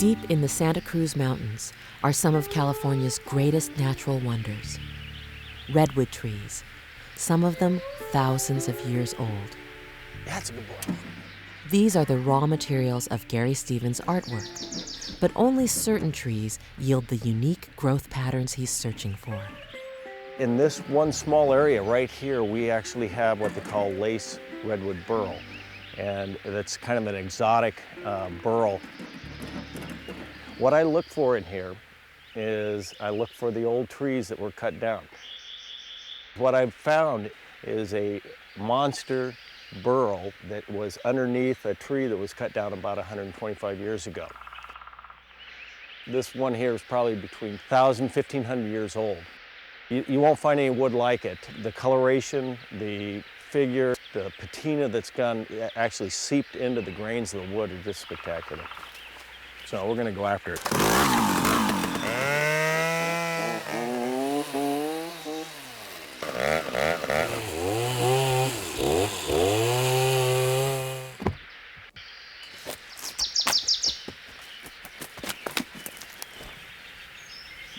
Deep in the Santa Cruz Mountains are some of California's greatest natural wonders. Redwood trees, some of them thousands of years old. That's a good boy. These are the raw materials of Gary Stevens' artwork, but only certain trees yield the unique growth patterns he's searching for. In this one small area right here, we actually have what they call lace redwood burl. And that's kind of an exotic burl. What I look for in here is I look for the old trees that were cut down. What I've found is a monster burl that was underneath a tree that was cut down about 125 years ago. This one here is probably between 1,000 and 1,500 years old. You won't find any wood like it. The coloration, the figure, the patina that's gone actually seeped into the grains of the wood are just spectacular. So we're going to go after it.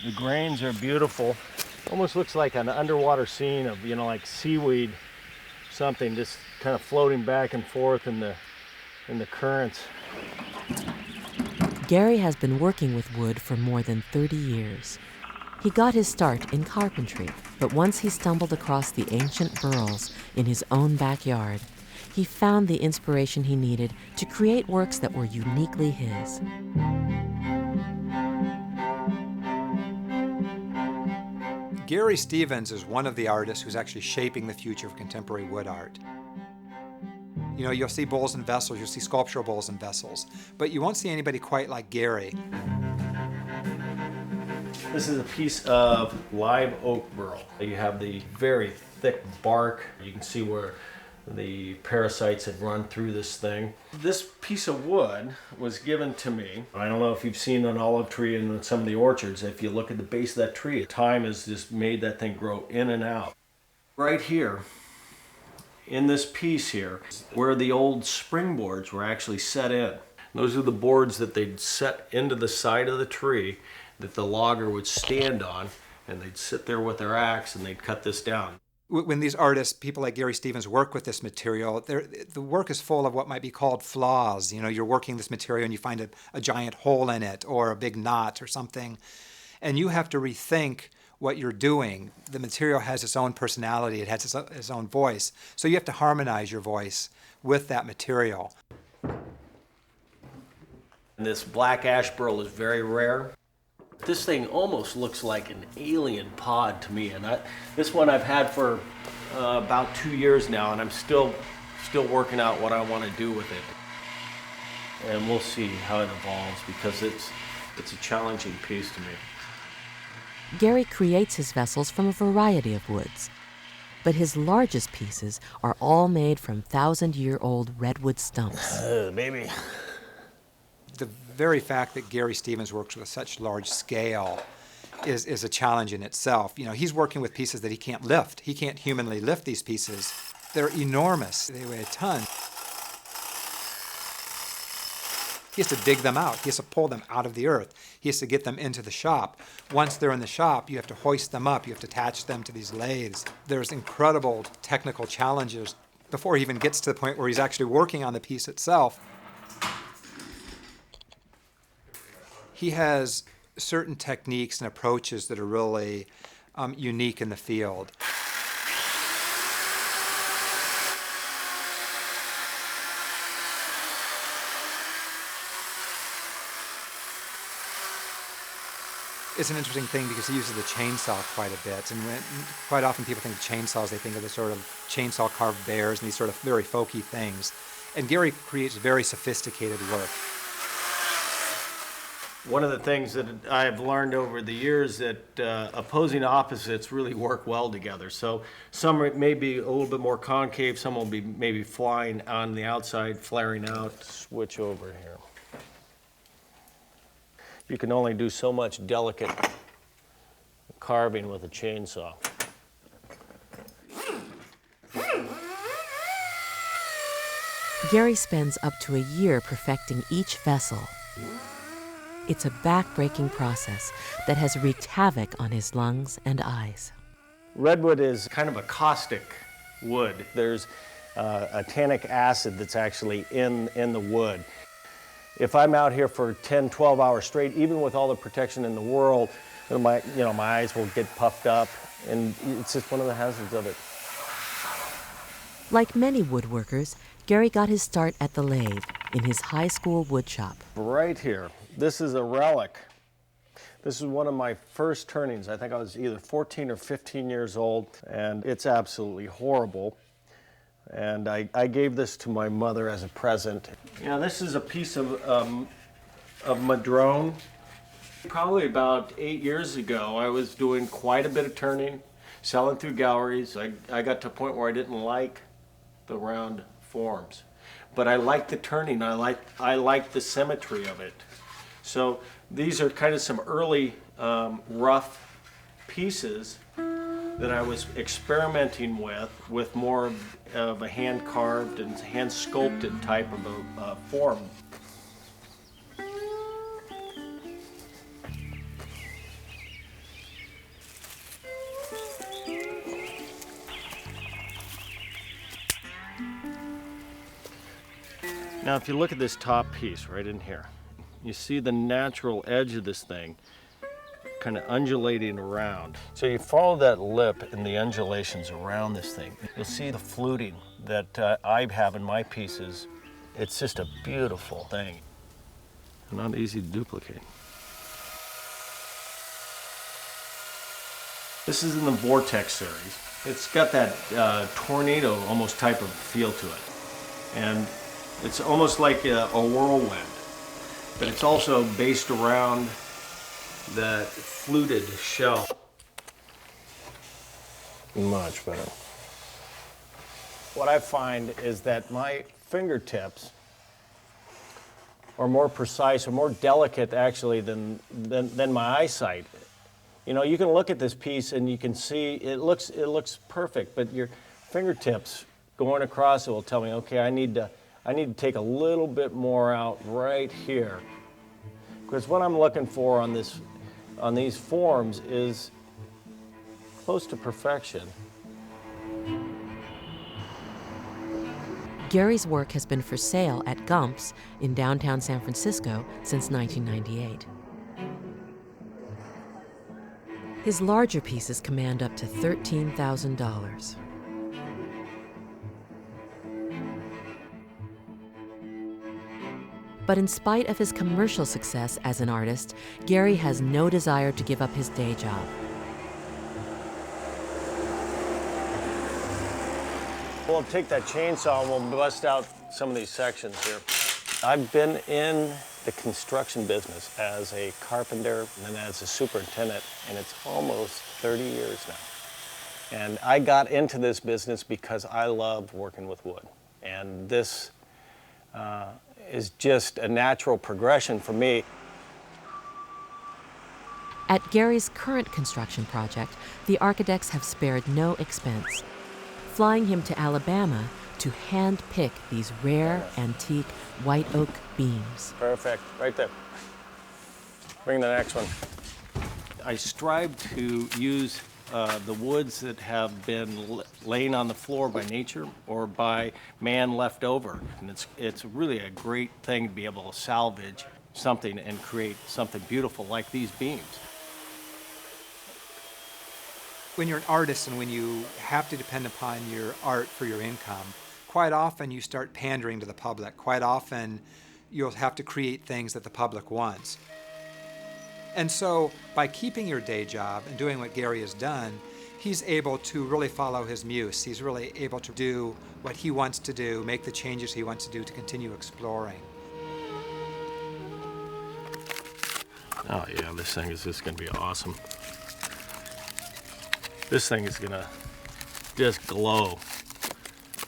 The grains are beautiful. Almost looks like an underwater scene of, like seaweed, something just kind of floating back and forth in the currents. Gary has been working with wood for more than 30 years. He got his start in carpentry, but once he stumbled across the ancient burls in his own backyard, he found the inspiration he needed to create works that were uniquely his. Gary Stevens is one of the artists who's actually shaping the future of contemporary wood art. You'll see bowls and vessels, you'll see sculptural bowls and vessels, but you won't see anybody quite like Gary. This is a piece of live oak burl. You have the very thick bark. You can see where the parasites had run through this thing. This piece of wood was given to me. I don't know if you've seen an olive tree in some of the orchards. If you look at the base of that tree, time has just made that thing grow in and out. Right here, in this piece here, where the old springboards were actually set in. Those are the boards that they'd set into the side of the tree that the logger would stand on, and they'd sit there with their axe and they'd cut this down. When these artists, people like Gary Stevens, work with this material, the work is full of what might be called flaws. You're working this material and you find a giant hole in it or a big knot or something, and you have to rethink what you're doing. The material has its own personality, it has its own voice, so you have to harmonize your voice with that material. And this black ash burl is very rare. This thing almost looks like an alien pod to me, and this one I've had for about 2 years now, and I'm still working out what I want to do with it. And we'll see how it evolves, because it's a challenging piece to me. Gary creates his vessels from a variety of woods, but his largest pieces are all made from 1,000-year-old redwood stumps. Baby. The very fact that Gary Stevens works with such large scale is a challenge in itself. He's working with pieces that he can't lift. He can't humanly lift these pieces. They're enormous. They weigh a ton. He has to dig them out. He has to pull them out of the earth. He has to get them into the shop. Once they're in the shop, you have to hoist them up. You have to attach them to these lathes. There's incredible technical challenges before he even gets to the point where he's actually working on the piece itself. He has certain techniques and approaches that are really unique in the field. It's an interesting thing because he uses the chainsaw quite a bit, and quite often people think of chainsaws, they think of the sort of chainsaw carved bears and these sort of very folky things. And Gary creates very sophisticated work. One of the things that I've learned over the years that opposing opposites really work well together. So some may be a little bit more concave, some will be maybe flying on the outside, flaring out. Switch over here. You can only do so much delicate carving with a chainsaw. Gary spends up to a year perfecting each vessel. It's a back-breaking process that has wreaked havoc on his lungs and eyes. Redwood is kind of a caustic wood. There's a tannic acid that's actually in the wood. If I'm out here for 10, 12 hours straight, even with all the protection in the world, my eyes will get puffed up, and it's just one of the hazards of it. Like many woodworkers, Gary got his start at the lathe in his high school wood shop. Right here, this is a relic. This is one of my first turnings. I think I was either 14 or 15 years old, and it's absolutely horrible. And I gave this to my mother as a present. This is a piece of madrone. Probably about 8 years ago, I was doing quite a bit of turning, selling through galleries. I got to a point where I didn't like the round forms, but I liked the turning. I liked the symmetry of it. So these are kind of some early rough pieces that I was experimenting with more of a hand-carved and hand-sculpted type of a form. Now, if you look at this top piece right in here, you see the natural edge of this thing kind of undulating around. So you follow that lip and the undulations around this thing. You'll see the fluting that I have in my pieces. It's just a beautiful thing. Not easy to duplicate. This is in the Vortex series. It's got that tornado almost type of feel to it. And it's almost like a whirlwind, but it's also based around that fluted shell. Much better. What I find is that my fingertips are more precise or more delicate actually than my eyesight. You can look at this piece and you can see it looks perfect, but your fingertips going across it will tell me, okay, I need to take a little bit more out right here. Because what I'm looking for on these forms is close to perfection. Gary's work has been for sale at Gump's in downtown San Francisco since 1998. His larger pieces command up to $13,000. But in spite of his commercial success as an artist, Gary has no desire to give up his day job. We'll take that chainsaw and we'll bust out some of these sections here. I've been in the construction business as a carpenter and as a superintendent, and it's almost 30 years now. And I got into this business because I love working with wood. And this is just a natural progression for me. At Gary's current construction project, the architects have spared no expense, flying him to Alabama to hand-pick these rare, antique white oak beams. Perfect, right there. Bring the next one. I strive to use the woods that have been laying on the floor by nature or by man left over. And it's really a great thing to be able to salvage something and create something beautiful like these beams. When you're an artist and when you have to depend upon your art for your income, quite often you start pandering to the public. Quite often you'll have to create things that the public wants. And so by keeping your day job and doing what Gary has done, he's able to really follow his muse. He's really able to do what he wants to do, make the changes he wants to do to continue exploring. Oh yeah, this thing is just gonna be awesome. This thing is gonna just glow.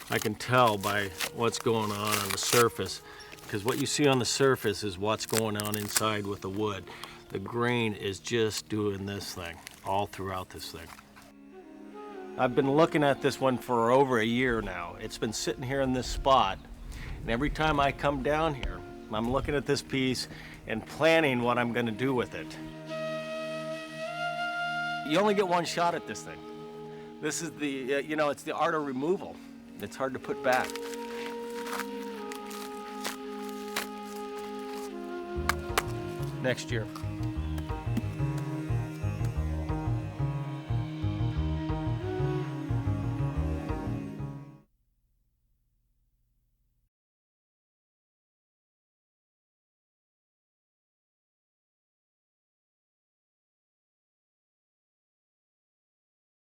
I can tell by what's going on the surface, because what you see on the surface is what's going on inside with the wood. The grain is just doing this thing all throughout this thing. I've been looking at this one for over a year now. It's been sitting here in this spot, and every time I come down here, I'm looking at this piece and planning what I'm going to do with it. You only get one shot at this thing. This is the, it's the art of removal. It's hard to put back. Next year.